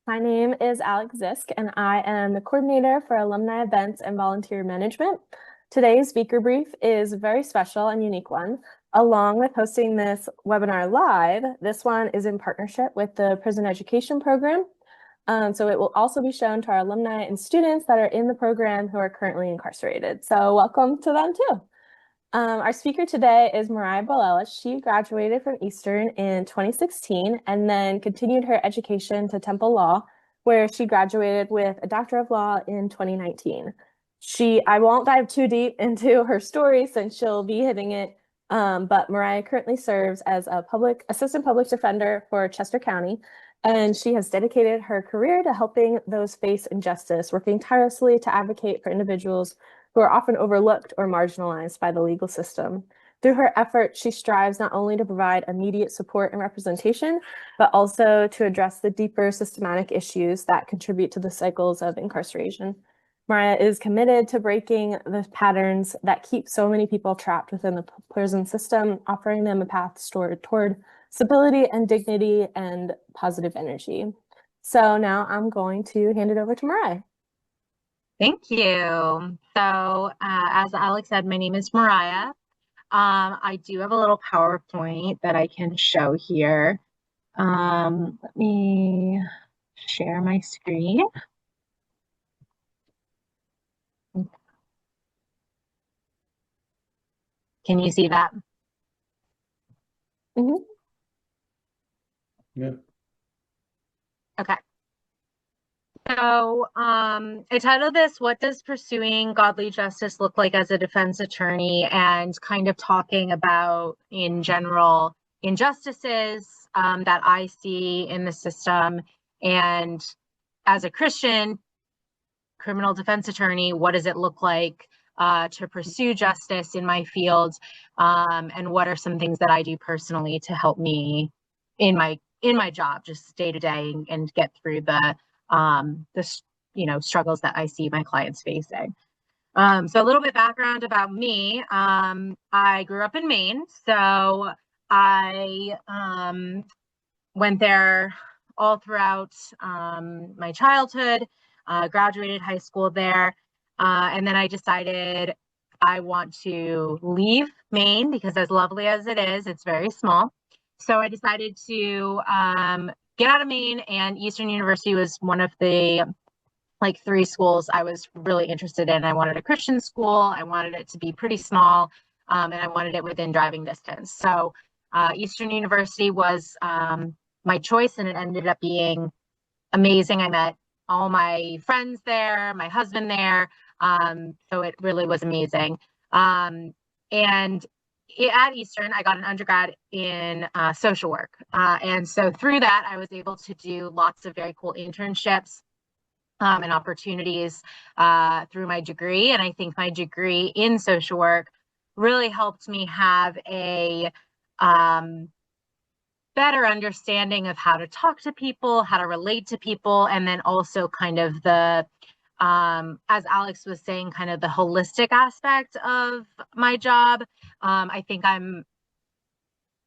My name is Alex Zisk, and I am the coordinator for Alumni Events and Volunteer Management. Today's Beaker Brief is a very special and unique one. Along with hosting this webinar live, this one is in partnership with the Prison Education Program. So it will also be shown to our alumni and students that are in the program who are currently incarcerated. So welcome to them too. Our speaker today is Mariah Bolella. She graduated from Eastern in 2016 and then continued her education to Temple Law, where she graduated with a Doctor of Law in 2019. I won't dive too deep into her story since she'll be hitting it, but Mariah currently serves as a assistant public defender for Chester County, and she has dedicated her career to helping those face injustice, working tirelessly to advocate for individuals who are often overlooked or marginalized by the legal system. Through her effort, she strives not only to provide immediate support and representation, but also to address the deeper systematic issues that contribute to the cycles of incarceration. Mariah is committed to breaking the patterns that keep so many people trapped within the prison system, offering them a path toward stability and dignity and positive energy. So now I'm going to hand it over to Mariah. Thank you. So, as Alex said, my name is Mariah. I do have a little PowerPoint that I can show here. Let me share my screen. Can you see that? Mm-hmm. Yeah. Okay. So, I titled this, What Does Pursuing Godly Justice Look Like as a Defense Attorney? And kind of talking about, in general, injustices that I see in the system. And as a Christian criminal defense attorney, what does it look like to pursue justice in my field? And what are some things that I do personally to help me in my job, just day to day, and get through the struggles that I see my clients facing. So a little bit background about me. I grew up in Maine, so I went there all throughout my childhood, graduated high school there, and then I decided I want to leave Maine because as lovely as it is, it's very small. So I decided to get out of Maine, and Eastern University was one of the three schools I was really interested in. I wanted a Christian school. I wanted it to be pretty small, and I wanted it within driving distance. So Eastern University was my choice, and it ended up being amazing. I met all my friends there, my husband there. So it really was amazing. And at Eastern, I got an undergrad in social work. And so through that, I was able to do lots of very cool internships and opportunities through my degree. And I think my degree in social work really helped me have a better understanding of how to talk to people, how to relate to people, and then also kind of the as Alex was saying, kind of the holistic aspect of my job. I think I'm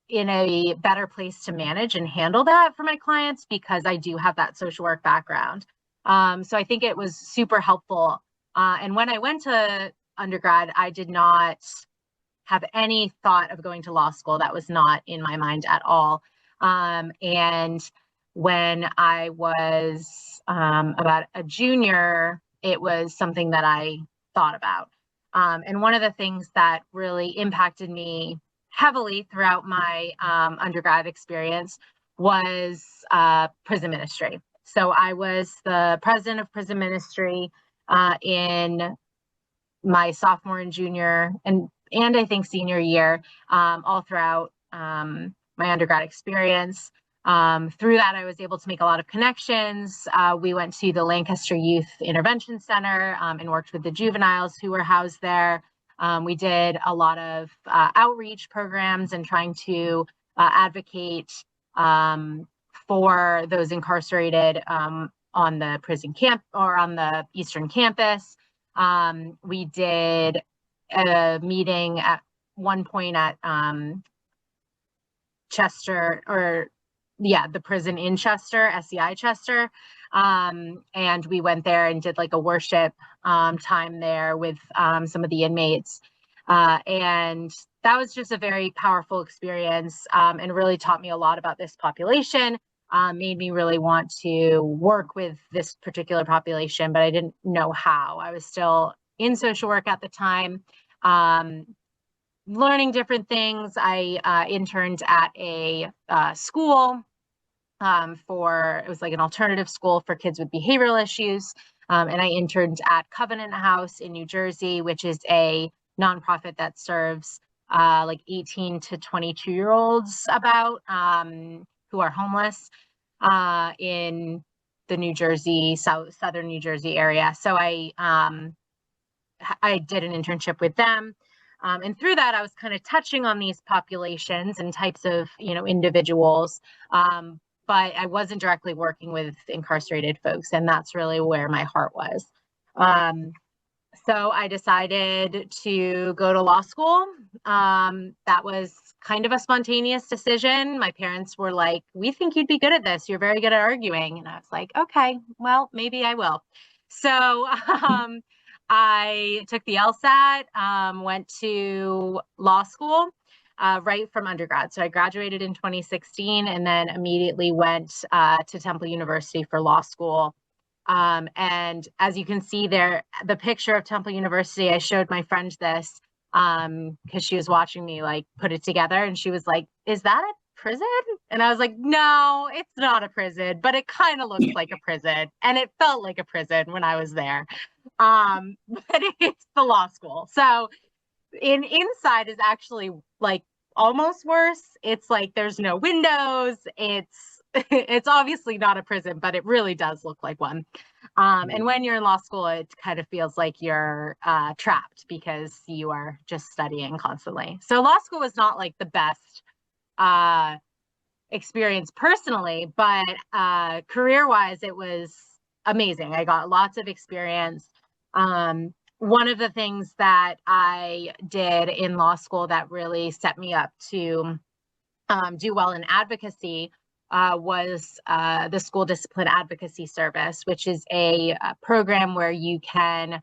in a better place to manage and handle that for my clients because I do have that social work background. So I think it was super helpful. And when I went to undergrad, I did not have any thought of going to law school. That was not in my mind at all. And when I was about a junior, it was something that I thought about. And one of the things that really impacted me heavily throughout my undergrad experience was prison ministry. So I was the president of prison ministry in my sophomore and junior and I think senior year, all throughout my undergrad experience. Through that, I was able to make a lot of connections. We went to the Lancaster Youth Intervention Center and worked with the juveniles who were housed there. We did a lot of outreach programs and trying to advocate for those incarcerated on the prison camp or on the Eastern campus. We did a meeting at one point at Chester or the prison in Chester, SEI Chester. And we went there and did like a worship time there with some of the inmates. And that was just a very powerful experience, and really taught me a lot about this population. Made me really want to work with this particular population, but I didn't know how. I was still in social work at the time, learning different things. I interned at a school it was like an alternative school for kids with behavioral issues. And I interned at Covenant House in New Jersey, which is a nonprofit that serves like 18 to 22-year-olds who are homeless in the New Jersey, southern New Jersey area. So I did an internship with them. And through that, I was kind of touching on these populations and types of, individuals. But I wasn't directly working with incarcerated folks, and that's really where my heart was. So I decided to go to law school. That was kind of a spontaneous decision. My parents were like, "We think you'd be good at this. You're very good at arguing." And I was like, "Okay, well, maybe I will." So I took the LSAT, went to law school right from undergrad. So I graduated in 2016 and then immediately went to Temple University for law school. And as you can see there, the picture of Temple University, I showed my friend this because she was watching me like put it together, and she was like, "Is that a prison?" And I was like, "No, it's not a prison, but it kind of looks like a prison, and it felt like a prison when I was there." But it's the law school. So inside is actually like almost worse. It's like there's no windows. It's obviously not a prison, but it really does look like one. And when you're in law school, it kind of feels like you're trapped because you are just studying constantly. So law school was not like the best experience personally, but career-wise, it was amazing. I got lots of experience. One of the things that I did in law school that really set me up to do well in advocacy was the School Discipline Advocacy Service, which is a program where you can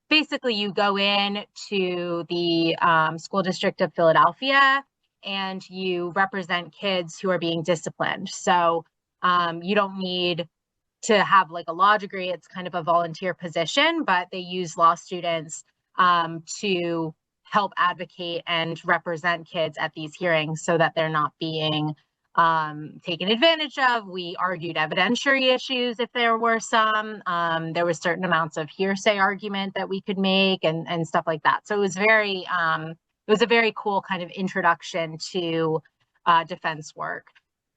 basically you go in to the school district of Philadelphia and you represent kids who are being disciplined. So you don't need to have like a law degree. It's kind of a volunteer position, but they use law students to help advocate and represent kids at these hearings so that they're not being taken advantage of. We argued evidentiary issues if there were some. There was certain amounts of hearsay argument that we could make and stuff like that. So it was a very cool kind of introduction to defense work.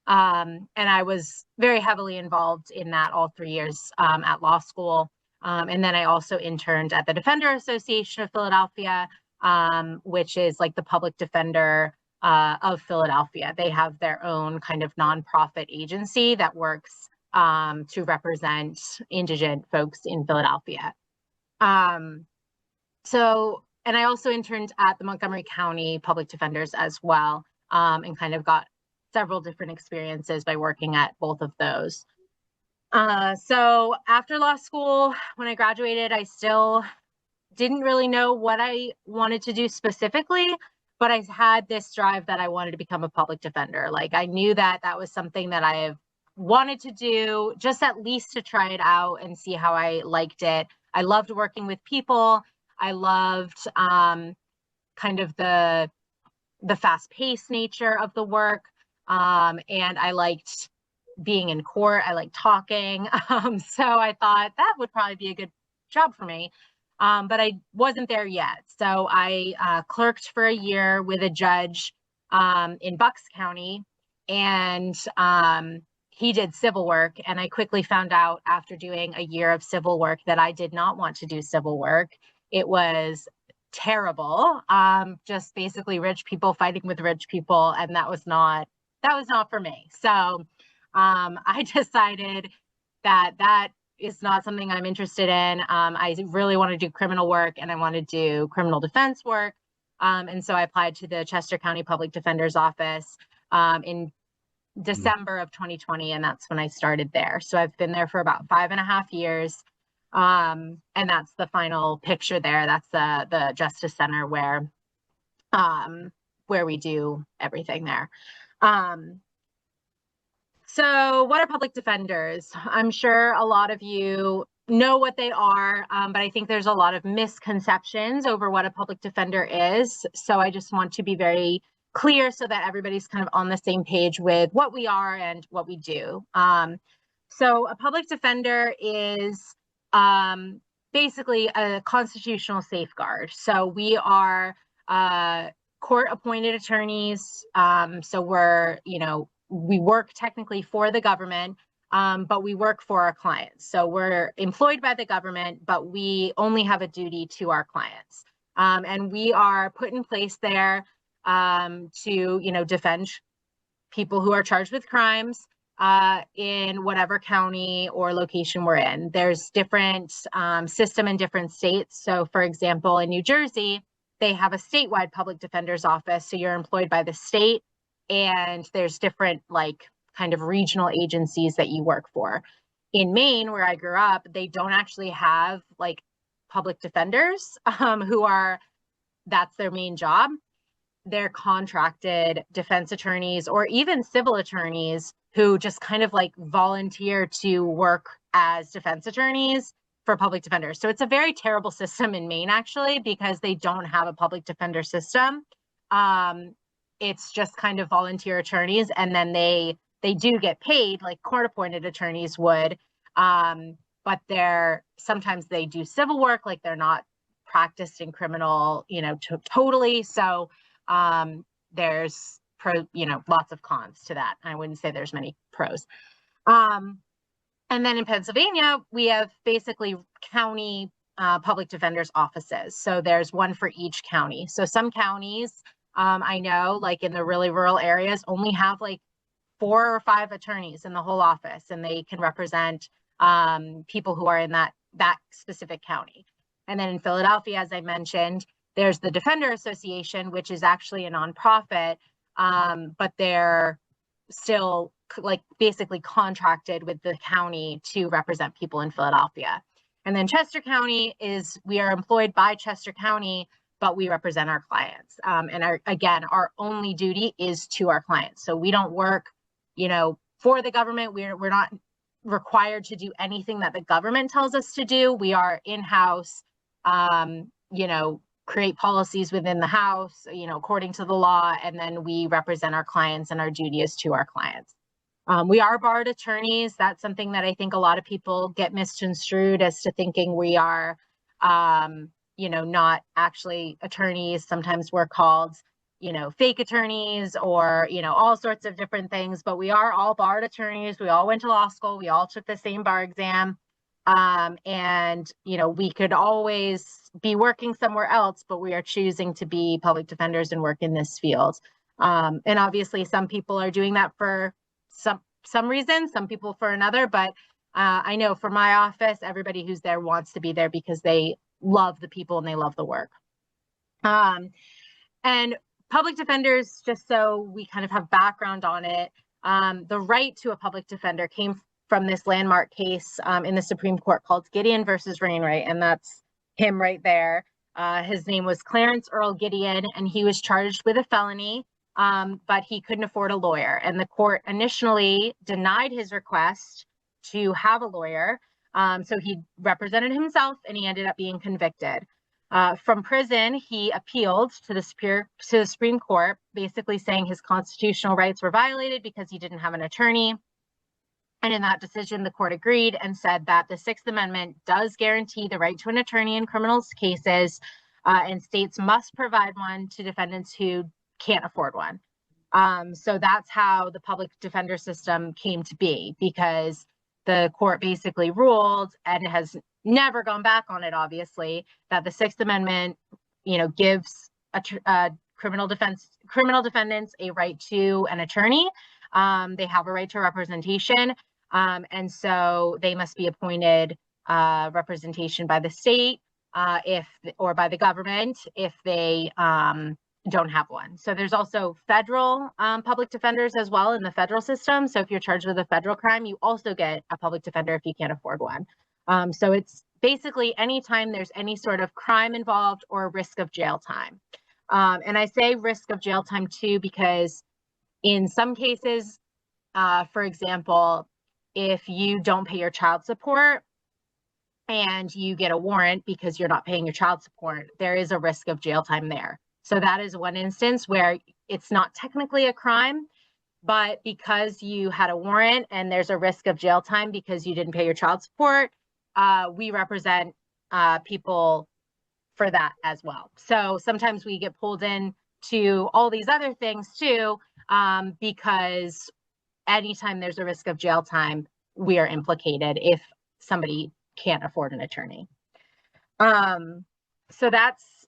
And I was very heavily involved in that all 3 years at law school. And then I also interned at the Defender Association of Philadelphia, which is like the public defender of Philadelphia. They have their own kind of nonprofit agency that works to represent indigent folks in Philadelphia. And I also interned at the Montgomery County Public Defenders as well, and kind of got several different experiences by working at both of those. So after law school, when I graduated, I still didn't really know what I wanted to do specifically, but I had this drive that I wanted to become a public defender. Like I knew that that was something that I wanted to do, just at least to try it out and see how I liked it. I loved working with people. I loved kind of the fast-paced nature of the work. And I liked being in court. I liked talking. So I thought that would probably be a good job for me. But I wasn't there yet. So I clerked for a year with a judge in Bucks County, and he did civil work. And I quickly found out after doing a year of civil work that I did not want to do civil work. It was terrible. Just basically rich people fighting with rich people. And that was not for me. So I decided that is not something I'm interested in. I really want to do criminal work and I want to do criminal defense work. And so I applied to the Chester County Public Defender's Office in December of 2020, and that's when I started there. So I've been there for about 5.5 years. And that's the final picture there. That's the Justice Center where we do everything there. So what are public defenders? I'm sure a lot of you know what they are, but I think there's a lot of misconceptions over what a public defender is. So I just want to be very clear so that everybody's kind of on the same page with what we are and what we do. So a public defender is basically a constitutional safeguard. So we are court-appointed attorneys. So we're, we work technically for the government, but we work for our clients. So we're employed by the government, but we only have a duty to our clients. And we are put in place there to, defend people who are charged with crimes in whatever county or location we're in. There's different system in different states. So for example, in New Jersey, they have a statewide public defender's office. So you're employed by the state, and there's different kind of regional agencies that you work for. In Maine, where I grew up, they don't actually have public defenders that's their main job. They're contracted defense attorneys or even civil attorneys who just kind of volunteer to work as defense attorneys for public defenders. So it's a very terrible system in Maine, actually, because they don't have a public defender system. It's just kind of volunteer attorneys, and then they do get paid like court-appointed attorneys would, but sometimes they do civil work, they're not practiced in criminal, totally. So there's lots of cons to that. I wouldn't say there's many pros. And then in Pennsylvania, we have basically county public defenders offices. So there's one for each county. So some counties, I know, in the really rural areas, only have 4 or 5 attorneys in the whole office, and they can represent people who are in that specific county. And then in Philadelphia, as I mentioned, there's the Defender Association, which is actually a nonprofit, but they're still basically contracted with the county to represent people in Philadelphia. And then Chester County we are employed by Chester County, but we represent our clients. And our only duty is to our clients. So we don't work, for the government. We're not required to do anything that the government tells us to do. We are in-house, create policies within the house, according to the law, and then we represent our clients, and our duty is to our clients. We are barred attorneys. That's something that I think a lot of people get misconstrued as to thinking we are, not actually attorneys. Sometimes we're called, fake attorneys or, all sorts of different things, but we are all barred attorneys. We all went to law school. We all took the same bar exam. And, we could always be working somewhere else, but we are choosing to be public defenders and work in this field. And obviously some people are doing that for some reason, some people for another, but I know for my office, everybody who's there wants to be there because they love the people and they love the work. And public defenders, just so we kind of have background on it, the right to a public defender came from this landmark case in the Supreme Court called Gideon versus Wainwright, and that's him right there. His name was Clarence Earl Gideon, and he was charged with a felony, but he couldn't afford a lawyer. And the court initially denied his request to have a lawyer. So he represented himself, and he ended up being convicted. From prison, he appealed to the Supreme Court, basically saying his constitutional rights were violated because he didn't have an attorney. And in that decision, the court agreed and said that the Sixth Amendment does guarantee the right to an attorney in criminal cases, and states must provide one to defendants who can't afford one. So that's how the public defender system came to be, because the court basically ruled, and it has never gone back on it, obviously, that the Sixth Amendment, gives criminal defendants a right to an attorney. They have a right to representation. And so they must be appointed representation by the state or by the government if they, don't have one. So there's also federal public defenders as well in the federal system. So if you're charged with a federal crime, you also get a public defender if you can't afford one. So it's basically anytime there's any sort of crime involved or risk of jail time. And I say risk of jail time too, because in some cases, for example, if you don't pay your child support and you get a warrant because you're not paying your child support, there is a risk of jail time there. So that is one instance where it's not technically a crime, but because you had a warrant and there's a risk of jail time because you didn't pay your child support, we represent people for that as well. So sometimes we get pulled in to all these other things too, because anytime there's a risk of jail time, we are implicated if somebody can't afford an attorney. So that's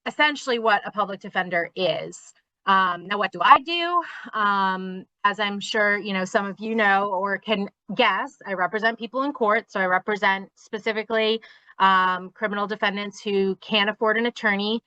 essentially what a public defender is. Now, what do I do? As I'm sure some of you know or can guess, I represent people in court. So I represent specifically criminal defendants who can't afford an attorney,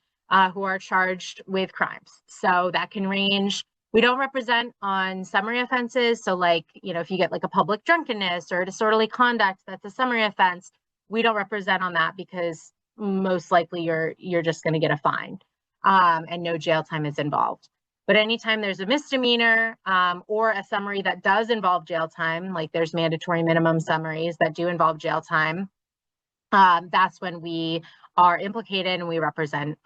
who are charged with crimes. So that can range. We don't represent on summary offenses. So like, if you get like a public drunkenness or disorderly conduct, that's a summary offense. We don't represent on that because most likely you're just going to get a fine, and no jail time is involved. But anytime there's a misdemeanor or a summary that does involve jail time, like there's mandatory minimum summaries that do involve jail time, that's when we are implicated and we represent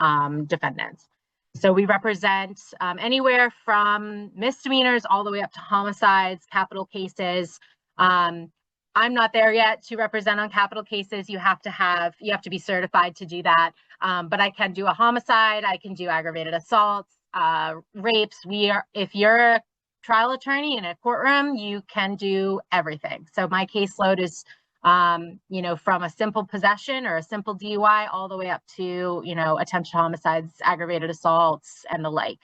defendants. So we represent anywhere from misdemeanors all the way up to homicides, capital cases. I'm not there yet to represent on capital cases. You have to be certified to do that. But I can do a homicide. I can do aggravated assaults, rapes. If you're a trial attorney in a courtroom, you can do everything. So my caseload is, from a simple possession or a simple DUI all the way up to, attempted homicides, aggravated assaults, and the like.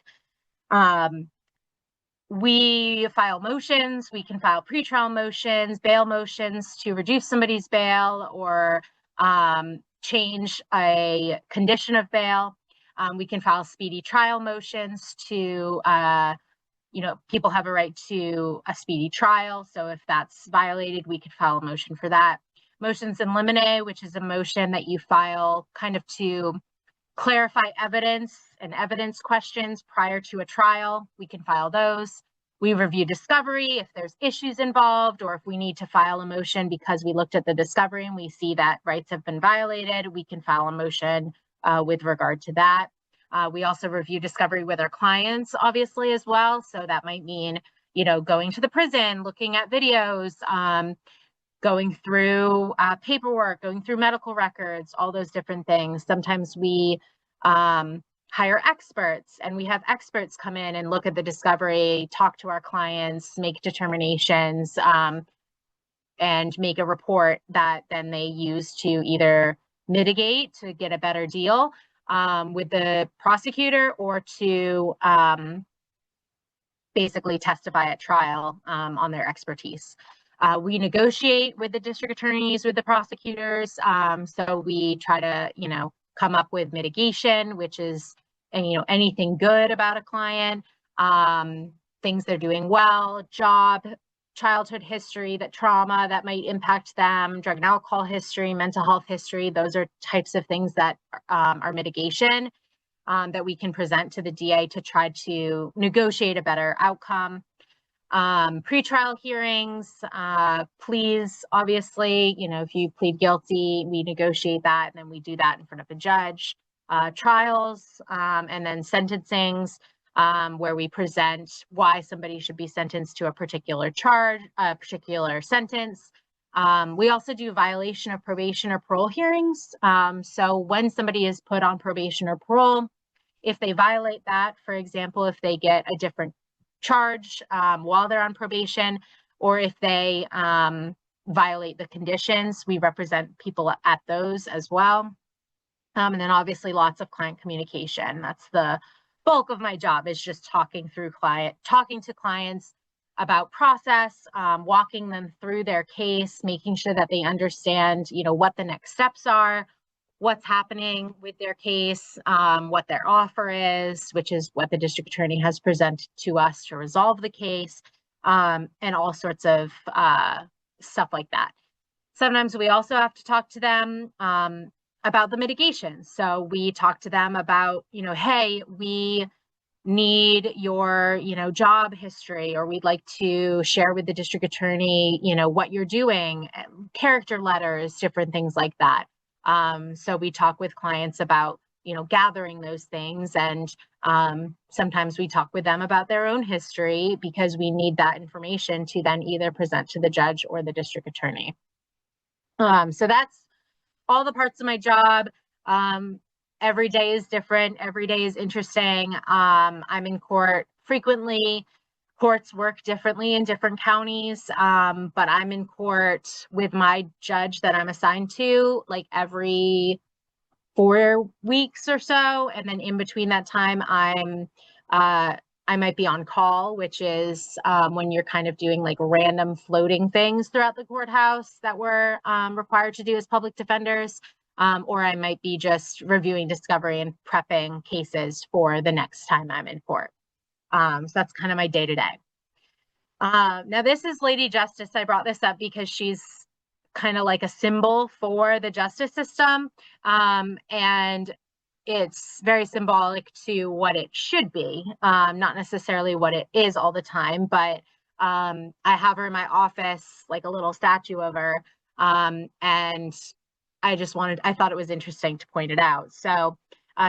We file motions. We can file pretrial motions, bail motions to reduce somebody's bail or change a condition of bail. We can file speedy trial motions to, people have a right to a speedy trial. So if that's violated, we could file a motion for that. Motions in limine, which is a motion that you file kind of to clarify evidence and evidence questions prior to a trial. We can file those. We review discovery if there's issues involved, or if we need to file a motion because we looked at the discovery and we see that rights have been violated, we can file a motion with regard to that. We also review discovery with our clients, obviously, as well. So that might mean, going to the prison, looking at videos, going through paperwork, going through medical records, all those different things. Sometimes we hire experts, and we have experts come in and look at the discovery, talk to our clients, make determinations, and make a report that then they use to either mitigate to get a better deal with the prosecutor, or to basically testify at trial on their expertise. We negotiate with the district attorneys, with the prosecutors. So we try to, come up with mitigation, which is, anything good about a client, things they're doing well, job, childhood history, that trauma that might impact them, drug and alcohol history, mental health history. Those are types of things that are mitigation that we can present to the DA to try to negotiate a better outcome. Pretrial hearings, pleas, obviously, if you plead guilty, we negotiate that, and then we do that in front of a judge. Trials, and then sentencings, where we present why somebody should be sentenced to a particular charge, a particular sentence. We also do violation of probation or parole hearings. So when somebody is put on probation or parole, if they violate that, for example, if they get a different charge while they're on probation, or if they violate the conditions, we represent people at those as well. And then obviously lots of client communication. That's the bulk of my job, is just talking to clients about process, walking them through their case, making sure that they understand, what the next steps are, what's happening with their case, what their offer is, which is what the district attorney has presented to us to resolve the case, and all sorts of stuff like that. Sometimes we also have to talk to them about the mitigation. So we talk to them about, hey, we need your, job history, or we'd like to share with the district attorney, what you're doing, character letters, different things like that. So we talk with clients about, gathering those things. And sometimes we talk with them about their own history, because we need that information to then either present to the judge or the district attorney. So that's all the parts of my job. Every day is different. Every day is interesting. I'm in court frequently. Courts work differently in different counties, but I'm in court with my judge that I'm assigned to like every 4 weeks or so. And then in between that time, I might be on call, which is when you're kind of doing like random floating things throughout the courthouse that we're required to do as public defenders. Or I might be just reviewing discovery and prepping cases for the next time I'm in court. So that's kind of my day to day. Now this is Lady Justice. I brought this up because she's kind of like a symbol for the justice system. And it's very symbolic to what it should be, not necessarily what it is all the time, but I have her in my office, like a little statue of her. And I thought it was interesting to point it out. So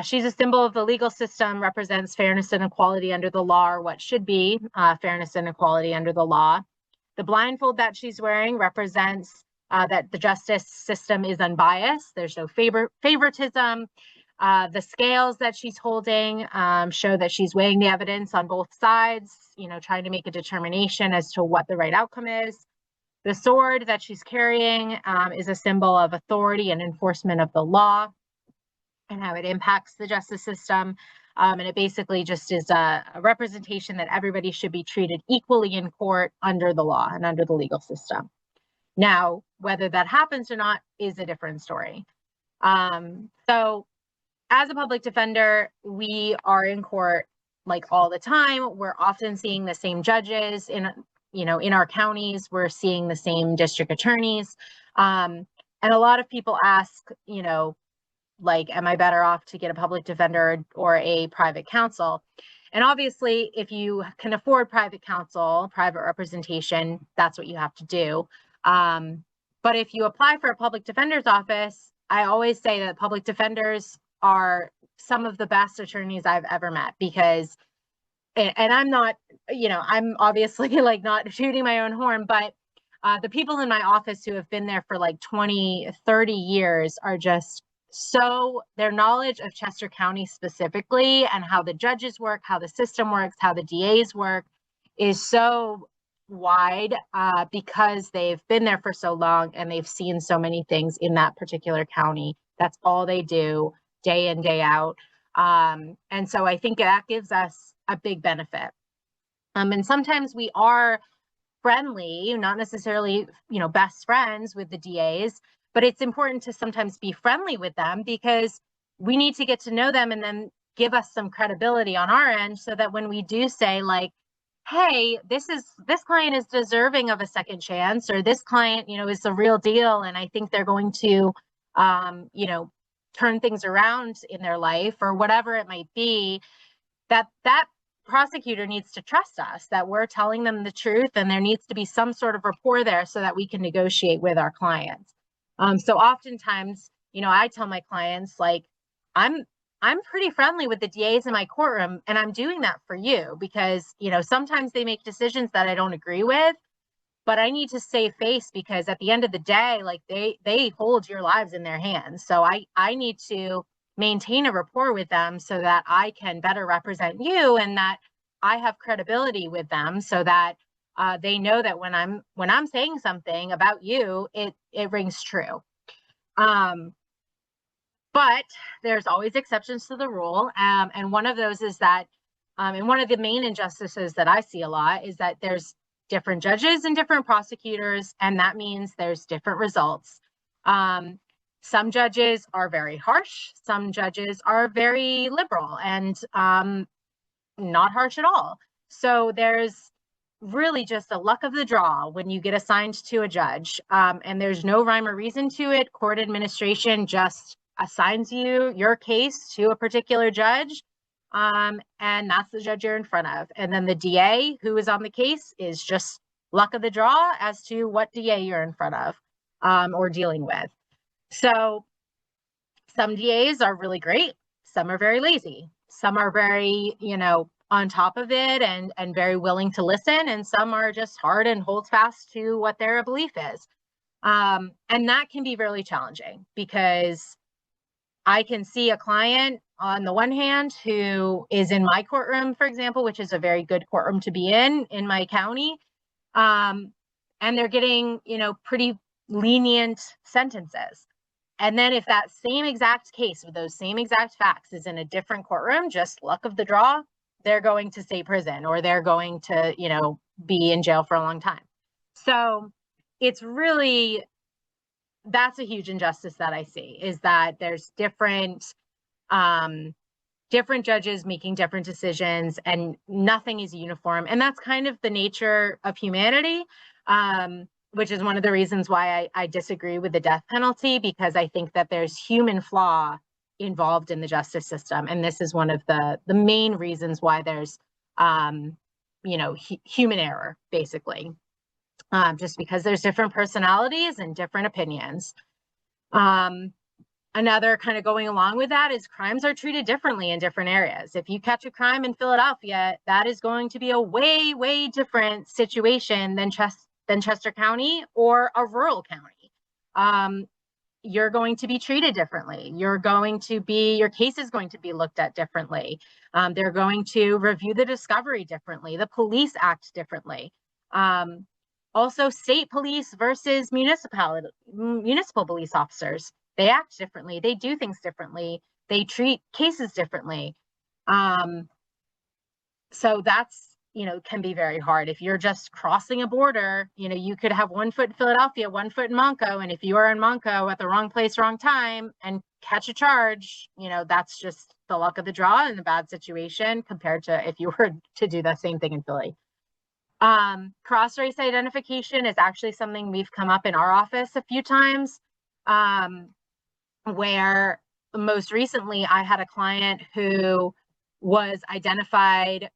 she's a symbol of the legal system, represents fairness and equality under the law, or what should be fairness and equality under the law. The blindfold that she's wearing represents that the justice system is unbiased. There's no favoritism. The scales that she's holding show that she's weighing the evidence on both sides, trying to make a determination as to what the right outcome is. The sword that she's carrying is a symbol of authority and enforcement of the law and how it impacts the justice system. And it basically just is a representation that everybody should be treated equally in court under the law and under the legal system. Now, whether that happens or not is a different story. So as a public defender, we are in court like all the time. We're often seeing the same judges in our counties. We're seeing the same district attorneys. And a lot of people ask, like, am I better off to get a public defender or a private counsel? And obviously, if you can afford private counsel, private representation, that's what you have to do. But if you apply for a public defender's office, I always say that public defenders are some of the best attorneys I've ever met, because, and I'm not, I'm obviously like not shooting my own horn, but the people in my office who have been there for like 20, 30 years are just their knowledge of Chester County specifically, and how the judges work, how the system works, how the DAs work, is so wide because they've been there for so long and they've seen so many things in that particular county. That's all they do day in, day out. And so I think that gives us a big benefit. And sometimes we are friendly, not necessarily, best friends with the DAs, but it's important to sometimes be friendly with them, because we need to get to know them and then give us some credibility on our end, so that when we do say like, hey, this client is deserving of a second chance, or this client, is the real deal, and I think they're going to, turn things around in their life, or whatever it might be, that prosecutor needs to trust us, that we're telling them the truth, and there needs to be some sort of rapport there so that we can negotiate with our clients. So oftentimes, I tell my clients, like, I'm pretty friendly with the DAs in my courtroom, and I'm doing that for you because, sometimes they make decisions that I don't agree with, but I need to save face, because at the end of the day, like, they hold your lives in their hands. So I need to maintain a rapport with them so that I can better represent you, and that I have credibility with them, so that they know that when I'm saying something about you, it rings true. But there's always exceptions to the rule. And one of those is that, and one of the main injustices that I see a lot is that there's different judges and different prosecutors, and that means there's different results. Some judges are very harsh. Some judges are very liberal and not harsh at all. So there's really just a luck of the draw when you get assigned to a judge, and there's no rhyme or reason to it. Court administration just assigns your case to a particular judge, and that's the judge you're in front of. And then the DA who is on the case is just luck of the draw as to what DA you're in front of, or dealing with. So some DAs are really great. Some are very lazy. Some are very, on top of it and very willing to listen. And some are just hard and hold fast to what their belief is. And that can be really challenging, because I can see a client on the one hand who is in my courtroom, for example, which is a very good courtroom to be in my county. And they're getting, pretty lenient sentences. And then if that same exact case with those same exact facts is in a different courtroom, just luck of the draw, they're going to state prison, or they're going to, be in jail for a long time. So it's really, that's a huge injustice that I see, is that there's different judges making different decisions and nothing is uniform. And that's kind of the nature of humanity, which is one of the reasons why I disagree with the death penalty, because I think that there's human flaw involved in the justice system. And this is one of the main reasons why there's, human error, basically, just because there's different personalities and different opinions. Another kind of going along with that is crimes are treated differently in different areas. If you catch a crime in Philadelphia, that is going to be a way, way different situation than Chester County or a rural county. You're going to be treated differently. Your case is going to be looked at differently. They're going to review the discovery differently. The police act differently. Also, state police versus municipal police officers. They act differently. They do things differently. They treat cases differently. So that's, can be very hard. If you're just crossing a border, you could have 1 foot in Philadelphia, 1 foot in Monco. And if you are in Monco at the wrong place, wrong time and catch a charge, that's just the luck of the draw in a bad situation compared to if you were to do the same thing in Philly. Cross-race identification is actually something we've come up in our office a few times, where most recently I had a client who was identified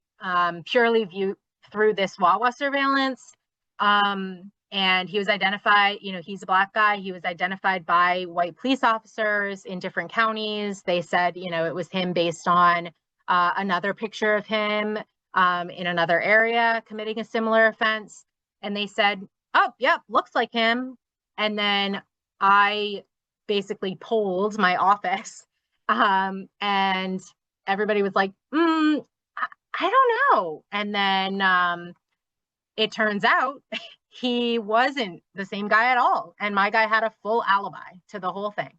purely through this Wawa surveillance. And he was identified, he's a Black guy. He was identified by white police officers in different counties. They said, it was him based on another picture of him in another area committing a similar offense. And they said, oh, yep, looks like him. And then I basically polled my office, and everybody was like, I don't know. And then it turns out he wasn't the same guy at all. And my guy had a full alibi to the whole thing.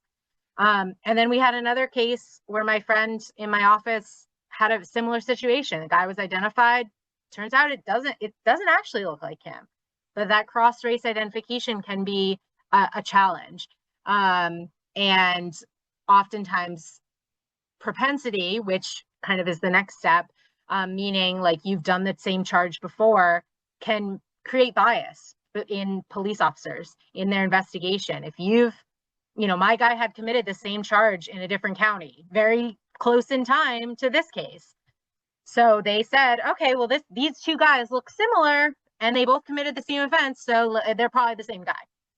And then we had another case where my friend in my office had a similar situation. The guy was identified. Turns out it doesn't actually look like him. But that cross-race identification can be a challenge. And oftentimes propensity, which kind of is the next step, meaning like you've done the same charge before, can create bias in police officers in their investigation. If my guy had committed the same charge in a different county, very close in time to this case. So they said, okay, well, these two guys look similar and they both committed the same offense, so they're probably the same guy.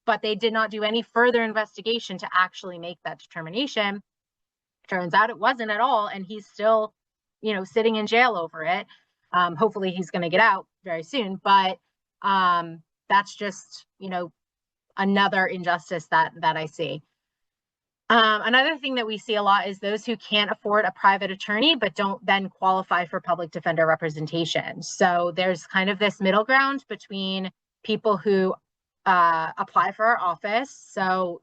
But they did not do any further investigation to actually make that determination. Turns out it wasn't at all, and he's still, sitting in jail over it. Hopefully he's going to get out very soon, but that's just, another injustice that I see. Another thing that we see a lot is those who can't afford a private attorney but don't then qualify for public defender representation. So there's kind of this middle ground between people who apply for our office. So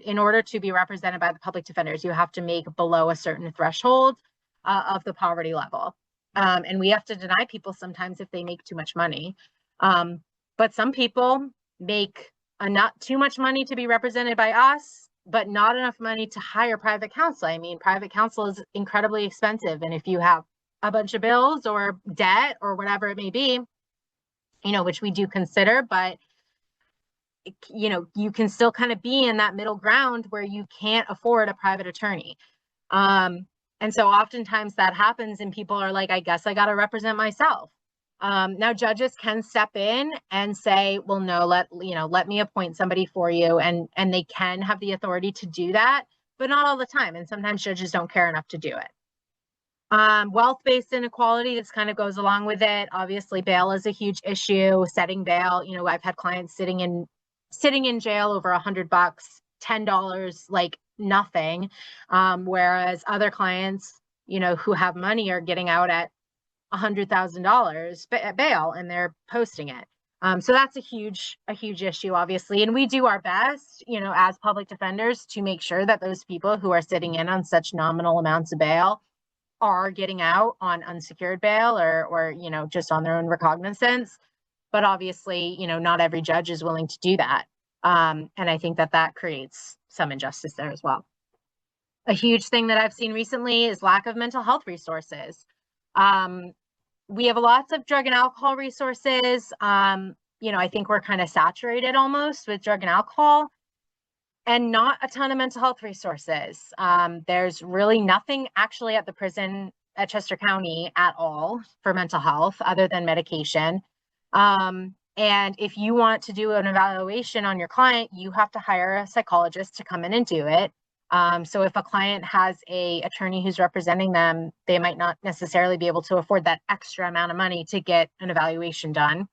in order to be represented by the public defenders, you have to make below a certain threshold of the poverty level. And we have to deny people sometimes if they make too much money. But some people make not too much money to be represented by us, but not enough money to hire private counsel. I mean, private counsel is incredibly expensive. And if you have a bunch of bills or debt or whatever it may be, which we do consider, but you can still kind of be in that middle ground where you can't afford a private attorney. And so oftentimes that happens and people are like, I guess I got to represent myself. Now judges can step in and say, well, no, let me appoint somebody for you. And they can have the authority to do that, but not all the time. And sometimes judges don't care enough to do it. Wealth-based inequality, this kind of goes along with it. Obviously, bail is a huge issue. Setting bail, I've had clients sitting in jail over $100, $10, like nothing. Whereas other clients, who have money are getting out at $100,000 bail and they're posting it. So that's a huge issue, obviously. And we do our best, as public defenders to make sure that those people who are sitting in on such nominal amounts of bail are getting out on unsecured bail or just on their own recognizance. But obviously, not every judge is willing to do that. And I think that creates some injustice there as well. A huge thing that I've seen recently is lack of mental health resources. We have lots of drug and alcohol resources. I think we're kind of saturated almost with drug and alcohol, and not a ton of mental health resources. There's really nothing actually at the prison at Chester County at all for mental health other than medication. And if you want to do an evaluation on your client, you have to hire a psychologist to come in and do it. So if a client has an attorney who's representing them, they might not necessarily be able to afford that extra amount of money to get an evaluation done.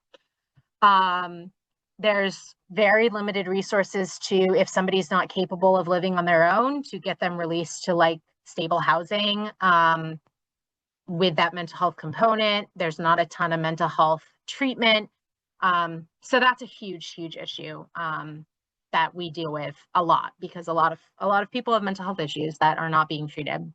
There's very limited resources to, if somebody's not capable of living on their own, to get them released to like stable housing with that mental health component. There's not a ton of mental health treatment. So that's a huge issue that we deal with a lot, because a lot of people have mental health issues that are not being treated.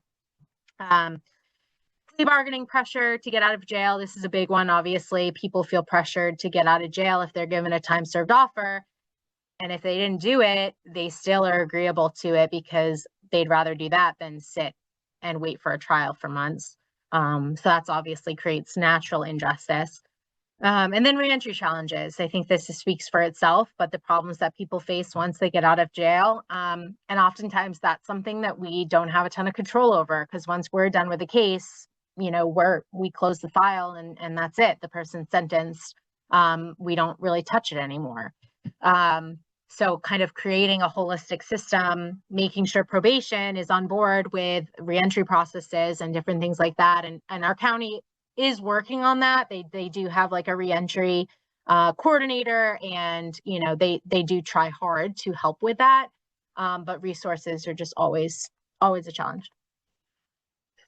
Plea bargaining pressure to get out of jail. This is a big one. Obviously, people feel pressured to get out of jail if they're given a time served offer. And if they didn't do it, they still are agreeable to it because they'd rather do that than sit and wait for a trial for months. So that's obviously creates natural injustice. And then reentry challenges. I think this speaks for itself, but the problems that people face once they get out of jail. And oftentimes that's something that we don't have a ton of control over, because once we're done with the case, we close the file and that's it. The person's sentenced. We don't really touch it anymore. So kind of creating a holistic system, making sure probation is on board with reentry processes and different things like that. And our county is working on that. They do have like a reentry coordinator, and they do try hard to help with that. But resources are just always a challenge.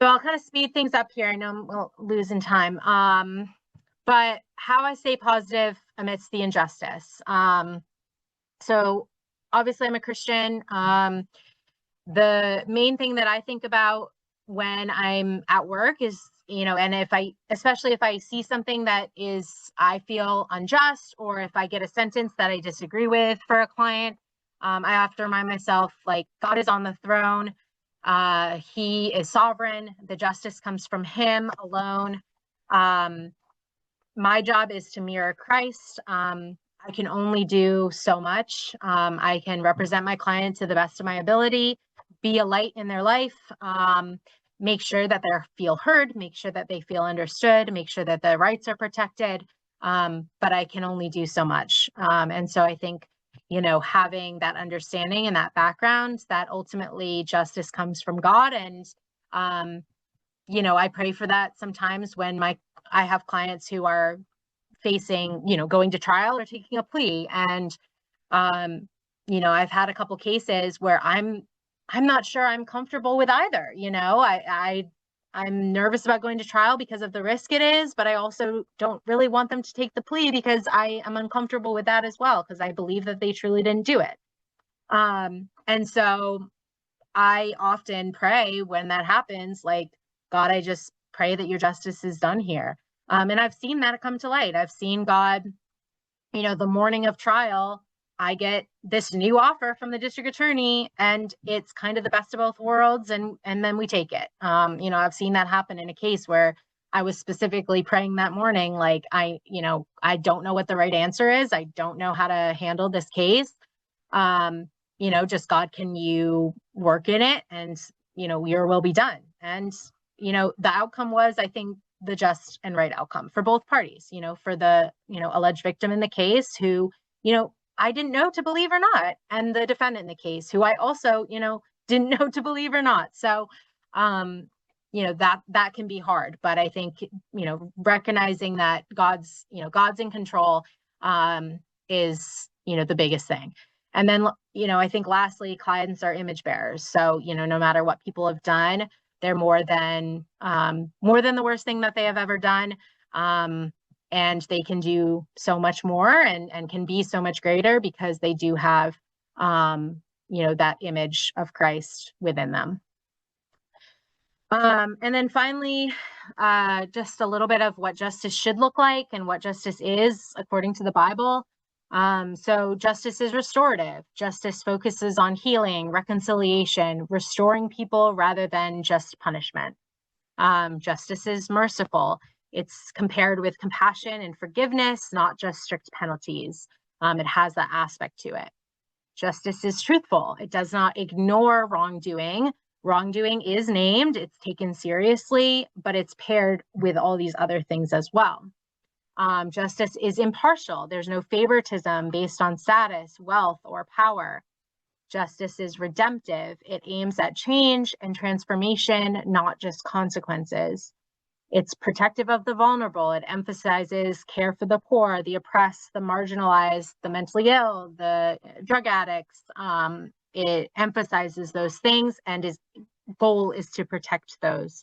So I'll kind of speed things up here. I know I'm losing time. But how I stay positive amidst the injustice. So obviously I'm a Christian. The main thing that I think about when I'm at work is, and especially if I see something that I feel unjust, or if I get a sentence that I disagree with for a client, I have to remind myself, like, God is on the throne. He is sovereign. The justice comes from him alone. My job is to mirror Christ. I can only do so much. I can represent my client to the best of my ability, be a light in their life, make sure that they feel heard, make sure that they feel understood, make sure that their rights are protected. But I can only do so much. And so I think, having that understanding and that background, that ultimately justice comes from God. And, I pray for that sometimes when I have clients who are facing, going to trial or taking a plea. And, I've had a couple cases where I'm not sure I'm comfortable with either. I'm nervous about going to trial because of the risk it is, but I also don't really want them to take the plea because I am uncomfortable with that as well, because I believe that they truly didn't do it. And so I often pray when that happens, like, God, I just pray that your justice is done here. And I've seen that come to light. I've seen God, the morning of trial, I get this new offer from the district attorney, and it's kind of the best of both worlds, and then we take it. I've seen that happen in a case where I was specifically praying that morning, like, I don't know what the right answer is. I don't know how to handle this case. Just God, can you work in it? And, your will be done. And, the outcome was, I think, the just and right outcome for both parties, for the, alleged victim in the case who, I didn't know to believe or not, and the defendant in the case who I also, didn't know to believe or not. So, that can be hard, but I think, recognizing that God's in control, is, the biggest thing. And then, I think lastly, clients are image bearers. So, no matter what people have done, they're more than the worst thing that they have ever done. And they can do so much more and can be so much greater because they do have, that image of Christ within them. And then finally, just a little bit of what justice should look like and what justice is according to the Bible. So justice is restorative. Justice focuses on healing, reconciliation, restoring people rather than just punishment. Justice is merciful. It's compared with compassion and forgiveness, not just strict penalties. It has that aspect to it. Justice is truthful. It does not ignore wrongdoing. Wrongdoing is named, it's taken seriously, but it's paired with all these other things as well. Justice is impartial. There's no favoritism based on status, wealth, or power. Justice is redemptive. It aims at change and transformation, not just consequences. It's protective of the vulnerable. It emphasizes care for the poor, the oppressed, the marginalized, the mentally ill, the drug addicts. It emphasizes those things, and its goal is to protect those.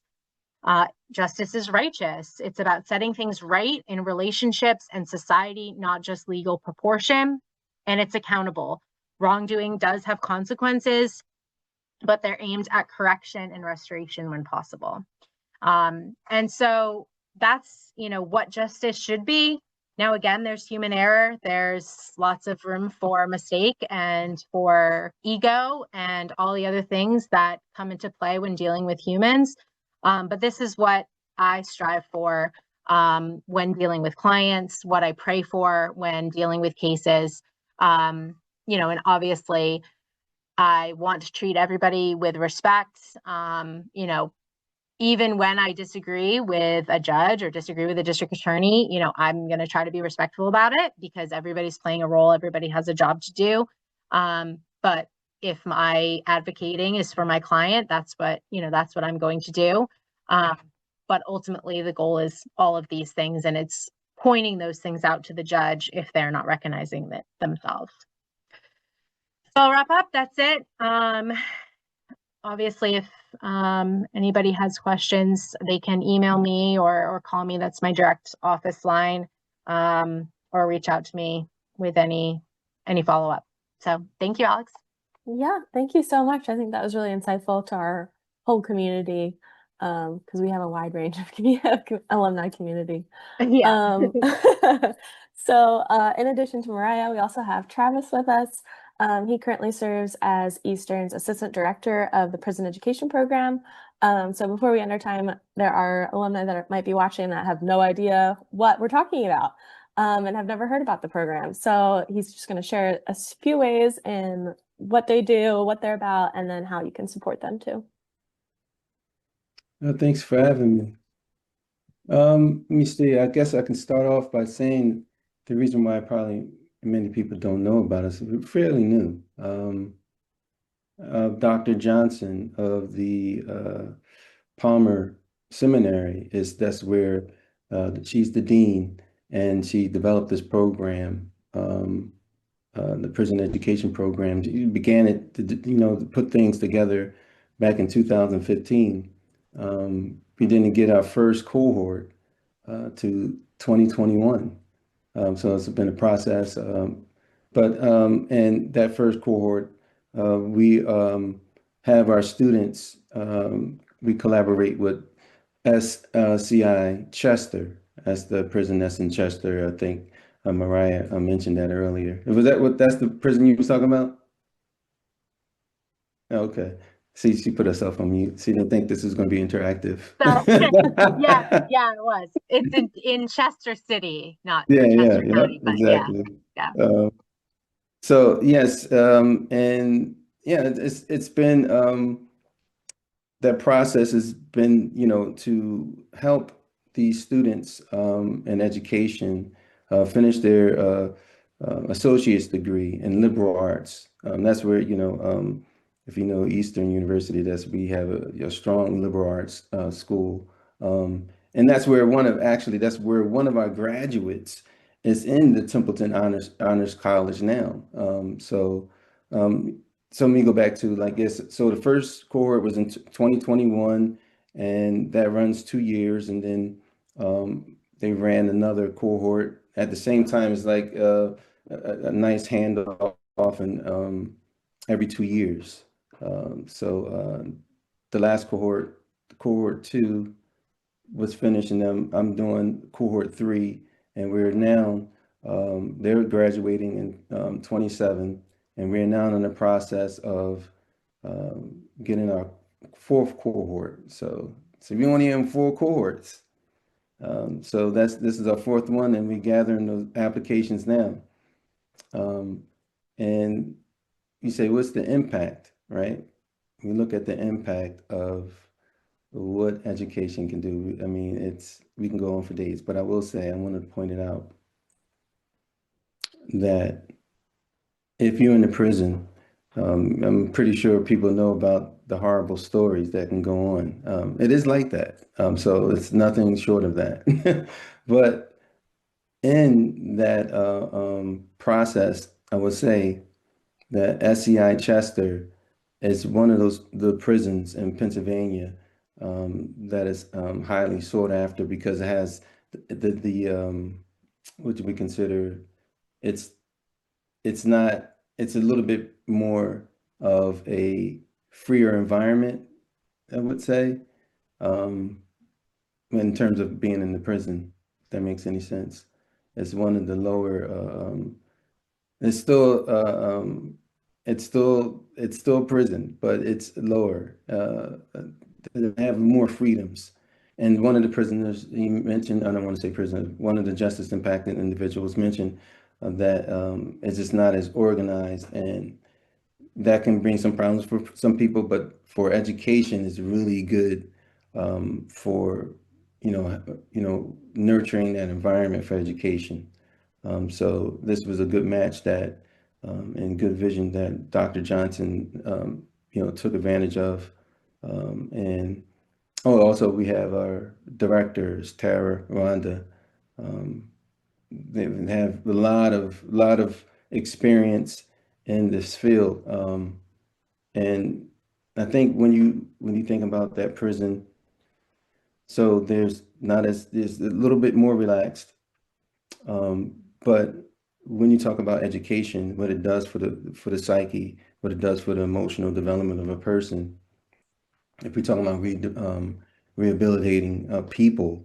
Justice is righteous. It's about setting things right in relationships and society, not just legal proportion. And it's accountable. Wrongdoing does have consequences, but they're aimed at correction and restoration when possible. And so that's, what justice should be. Now, again, there's human error. There's lots of room for mistake and for ego and all the other things that come into play when dealing with humans. But this is what I strive for when dealing with clients, what I pray for when dealing with cases. And obviously, I want to treat everybody with respect. Even when I disagree with a judge or disagree with a district attorney, I'm going to try to be respectful about it because everybody's playing a role. Everybody has a job to do. But if my advocating is for my client, that's what I'm going to do. But ultimately, the goal is all of these things, and it's pointing those things out to the judge if they're not recognizing it themselves. So I'll wrap up. That's it. Obviously, if anybody has questions, they can email me or call me. That's my direct office line, or reach out to me with any follow-up. So thank you, Alex. Yeah, thank you so much. I think that was really insightful to our whole community, because we have a wide range of alumni community. Yeah. So in addition to Mariah, we also have Travis with us. He currently serves as Eastern's Assistant Director of the Prison Education Program. So before we end our time, there are alumni that might be watching that have no idea what we're talking about and have never heard about the program. So he's just going to share a few ways in what they do, what they're about, and then how you can support them too. Thanks for having me. Let me see. I guess I can start off by saying the reason why probably many people don't know about us. We're fairly new. Dr. Johnson of the Palmer Seminary that's where she's the dean, and she developed this program, the prison education program. She began it to put things together back in 2015. We didn't get our first cohort to 2021. So it's been a process. But and that first cohort, we have our students, we collaborate with SCI Chester. That's the prison that's in Chester. I think Mariah mentioned that earlier. Was that's the prison you was talking about? Okay. See, she put herself on mute. She didn't think this was going to be interactive. So yeah, yeah, it was. It's in Chester City, not Yeah, Chester County, but yeah, exactly. yeah. So yes, and yeah, it's been that process has been, to help these students in education finish their associate's degree in liberal arts. That's where, if you know Eastern University, we have a strong liberal arts school. And that's where one of our graduates is in the Templeton Honors College now. Um, so let me go back to like this. So the first cohort was in 2021, and that runs 2 years, and then they ran another cohort at the same time. It's like a nice handoff and every 2 years. The last cohort two, was finished, and I'm doing cohort three, and we're now they're graduating in 27, and we're now in the process of getting our fourth cohort. So we only have four cohorts. So this is our fourth one, and we're gathering those applications now. And you say, what's the impact, right? We look at the impact of what education can do. I mean, we can go on for days, but I will say, I want to point it out that if you're in the prison, I'm pretty sure people know about the horrible stories that can go on. It is like that. So it's nothing short of that. But in that process, I would say that SEI Chester is one of the prisons in Pennsylvania that is highly sought after because it has what do we consider, it's it's a little bit more of a freer environment, I would say, in terms of being in the prison, if that makes any sense. It's one of the lower it's still it's still prison, but it's lower. They have more freedoms. And one of the prisoners he mentioned, I don't want to say prisoner, one of the justice impacted individuals mentioned that it's just not as organized, and that can bring some problems for some people, but for education is really good for nurturing that environment for education. So this was a good match that and good vision that Dr. Johnson took advantage of. And also we have our directors, Tara, Rhonda. Um, they have a lot of experience in this field. And I think when you think about that prison, so there's a little bit more relaxed. But when you talk about education, what it does for the psyche, what it does for the emotional development of a person, if we're talking about rehabilitating people,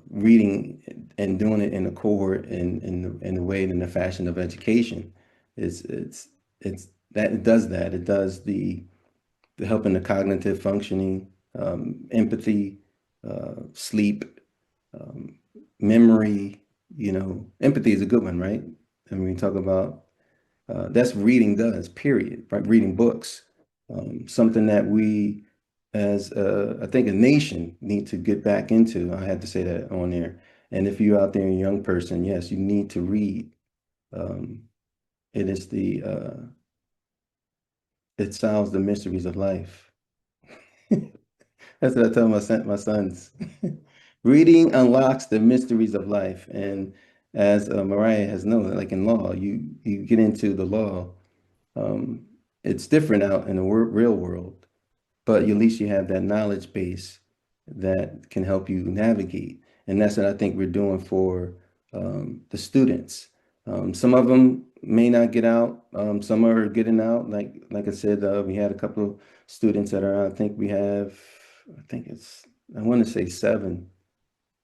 reading and doing it in a cohort in the way and in the fashion of education, it's that it does that. It does the helping the cognitive functioning, empathy, sleep, memory. Empathy is a good one, right? I mean, we talk about that's reading does, period, right? Reading books, something that we as I think a nation need to get back into. I had to say that on there. And if you're out there, a young person, yes, you need to read. Um, it is it solves the mysteries of life. That's what I tell my sons. Reading unlocks the mysteries of life. And as Mariah has known, like in law, you get into the law. Um, it's different out in the real world, but at least you have that knowledge base that can help you navigate. And that's what I think we're doing for the students. Some of them may not get out. Some are getting out. Like I said, we had a couple of students that are out. I think I want to say 7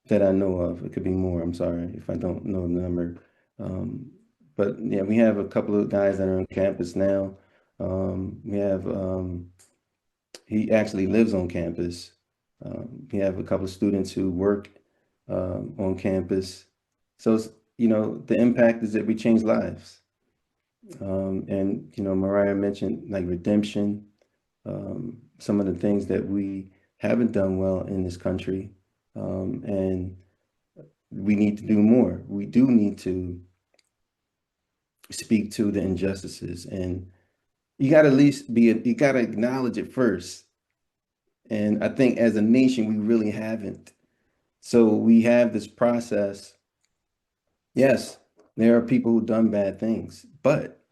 that I know of. It could be more. I'm sorry if I don't know the number. But yeah, we have a couple of guys that are on campus now. We have he actually lives on campus. We have a couple of students who work on campus. So, the impact is that we change lives. And, Mariah mentioned like redemption, some of the things that we haven't done well in this country. And we need to do more. We do need to speak to the injustices, and you got to at least you got to acknowledge it first. And I think as a nation, we really haven't. So we have this process. Yes, there are people who've done bad things, but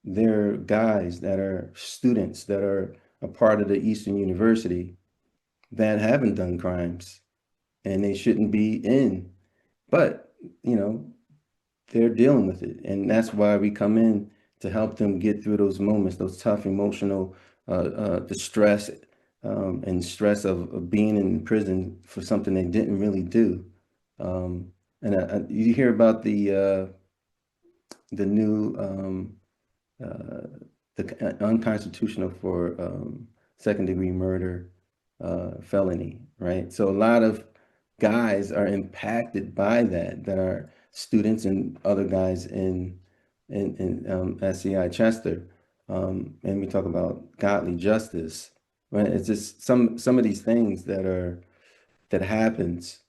there are guys that are students that are a part of the Eastern University that haven't done crimes and they shouldn't be in. But, they're dealing with it. And that's why we come in to help them get through those moments, those tough emotional distress and stress of being in prison for something they didn't really do. And you hear about the new unconstitutional for second degree murder felony, right? So a lot of guys are impacted by that are students and other guys in SCI Chester. And we talk about godly justice, right? It's just some of these things that happens.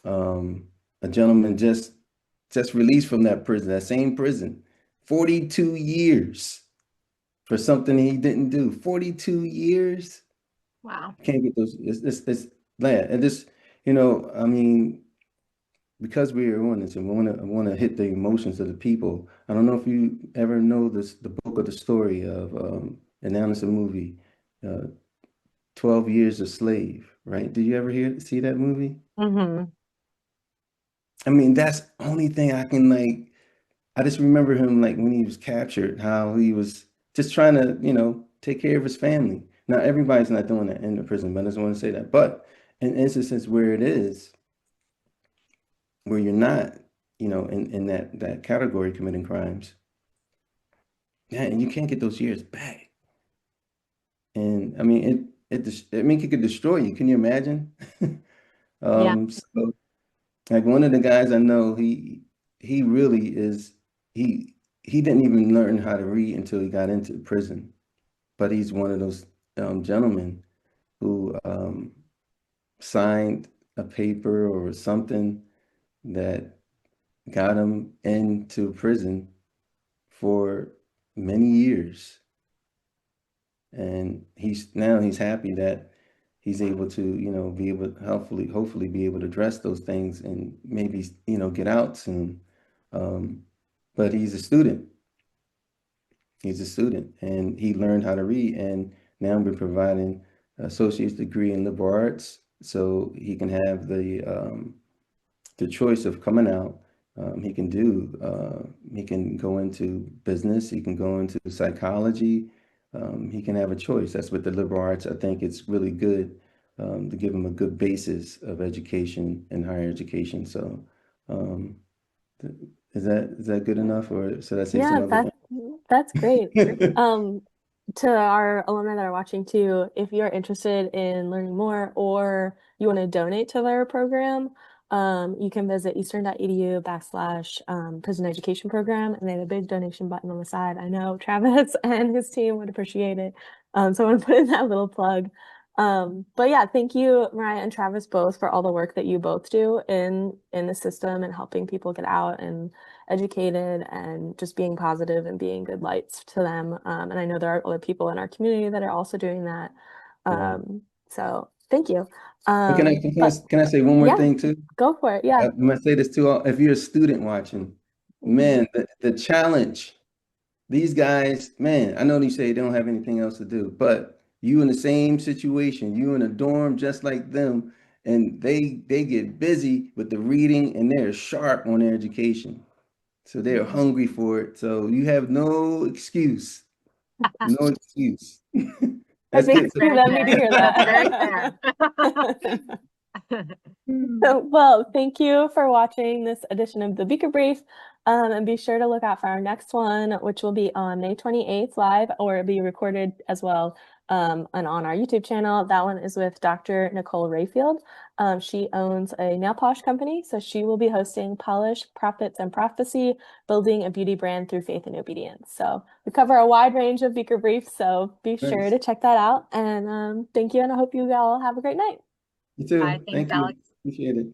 A gentleman just released from that prison, that same prison, 42 years for something he didn't do. 42 years. Wow. Can't get those. It's land. And this, I mean, because we are on this and I want to hit the emotions of the people. I don't know if you ever know the book or the story of, and now it's a movie, 12 Years a Slave, right? Did you ever see that movie? Mm-hmm. I mean, that's the only thing I can I just remember him when he was captured, how he was just trying to, take care of his family. Now, everybody's not doing that in the prison, but I just want to say that. But in instances where it is, where you're not, in that category committing crimes, yeah, and you can't get those years back. And I mean, it could destroy you. Can you imagine? Yeah. So like one of the guys I know, he really is, he didn't even learn how to read until he got into prison. But he's one of those gentlemen who signed a paper or something that got him into prison for many years. And he's happy that he's able to, be able to hopefully be able to address those things and maybe, get out soon. But he's a student. He's a student and he learned how to read, and now we're providing associate's degree in liberal arts so he can have the choice of coming out. He can go into business, he can go into psychology, he can have a choice. That's what the liberal arts, I think it's really good to give him a good basis of education and higher education. So is that good enough, or should I say some Yeah, other that's great. things? To our alumni that are watching too, if you're interested in learning more or you want to donate to their program, you can visit eastern.edu/prison education program, and they have a big donation button on the side. I know Travis and his team would appreciate it. So I want to put in that little plug. But yeah, thank you, Mariah and Travis, both for all the work that you both do in the system and helping people get out and educated and just being positive and being good lights to them. And I know there are other people in our community that are also doing that. Yeah. So thank you. But But can I say one more yeah, thing too? go for it. Yeah. I'm gonna say this too. If you're a student watching, Mhm. man, the challenge, these guys, man, I know they say they don't have anything else to do, but you in the same situation, you in a dorm just like them, and they get busy with the reading and they're sharp on their education. So they're Mhm. hungry for it. So you have no excuse. No excuse. I That's think good. a few of Very them need to fair. hear That's very fair. that. Well, thank you for watching this edition of the Beaker Brief. And be sure to look out for our next one, which will be on May 28th live, or it'll be recorded as well and on our YouTube channel. That one is with Dr. Nicole Rayfield. She owns a nail polish company, so she will be hosting Polish, Profits, and Prophecy, Building a Beauty Brand Through Faith and Obedience. So we cover a wide range of Beaker Briefs, so be sure Nice. to check that out. And thank you, and I hope you all have a great night. You too. Bye. Thanks, Thank you. Alex. Appreciate it.